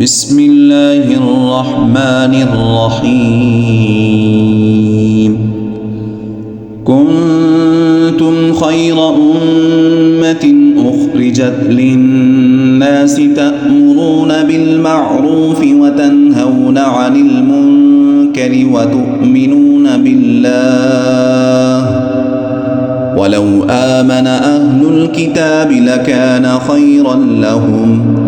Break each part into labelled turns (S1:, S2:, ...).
S1: بسم الله الرحمن الرحيم كنتم خير أمة أخرجت للناس تأمرون بالمعروف وتنهون عن المنكر وتؤمنون بالله ولو آمن أهل الكتاب لكان خيرا لهم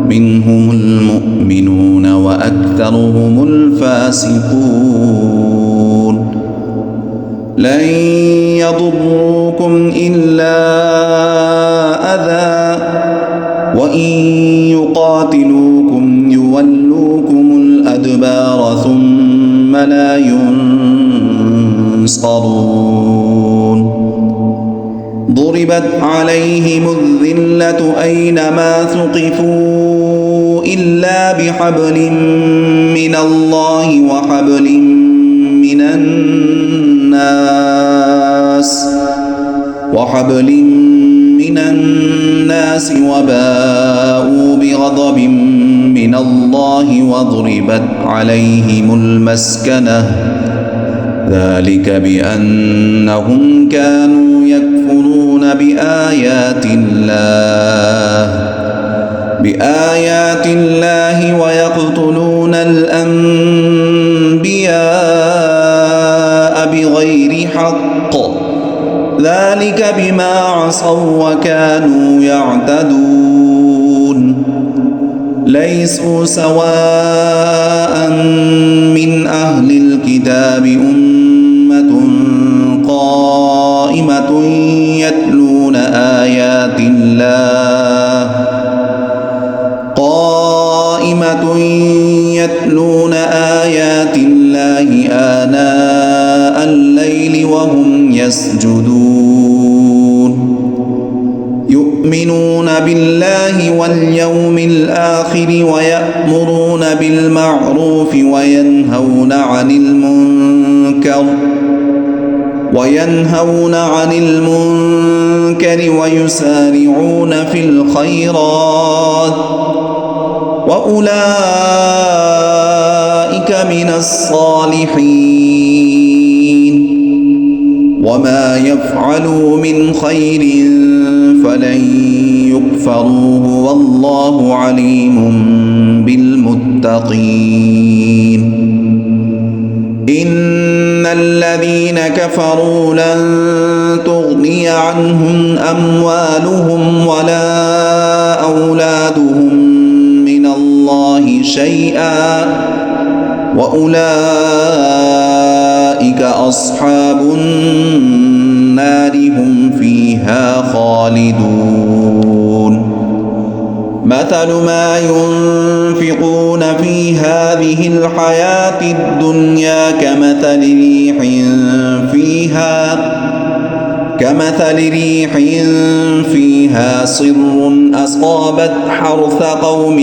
S1: منهم المؤمنون وأكثرهم الفاسقون لن يضروكم إلا أذى وإن يقاتلوكم يولوكم الأدبار ثم لا ينصرون ضربت عليهم الذلة أينما ثقفوا إلا بحبل من الله وحبل من الناس وباءوا بغضب من الله وضربت عليهم المسكنة ذلك بأنهم كانوا يكفرون بآيات الله ويقتلون الأنبياء بغير حق ذلك بما عصوا وكانوا يعتدون ليسوا سواء من أهل الكتاب أمة قائمة يتلون آيات الله آناء الليل وهم يسجدون يؤمنون بالله واليوم الآخر ويأمرون بالمعروف وينهون عن المنكر ويسارعون في الخيرات وأولئك من الصالحين وما يفعلوا من خير فلن يكفروه والله عليم بالمتقين إن الذين كفروا لن تغني عنهم أموالهم ولا أولادهم من الله شيئا وأولئك أصحاب النار هم فيها خالدون مثل ما ينفقون في هذه الحياة الدنيا كمثل ريح فيها صر أصابت حرث قوم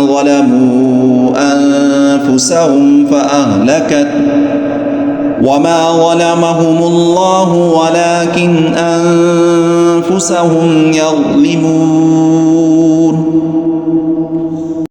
S1: ظلموا أنفسهم فأهلكت وما ظلمهم الله ولكن أنفسهم يظلمون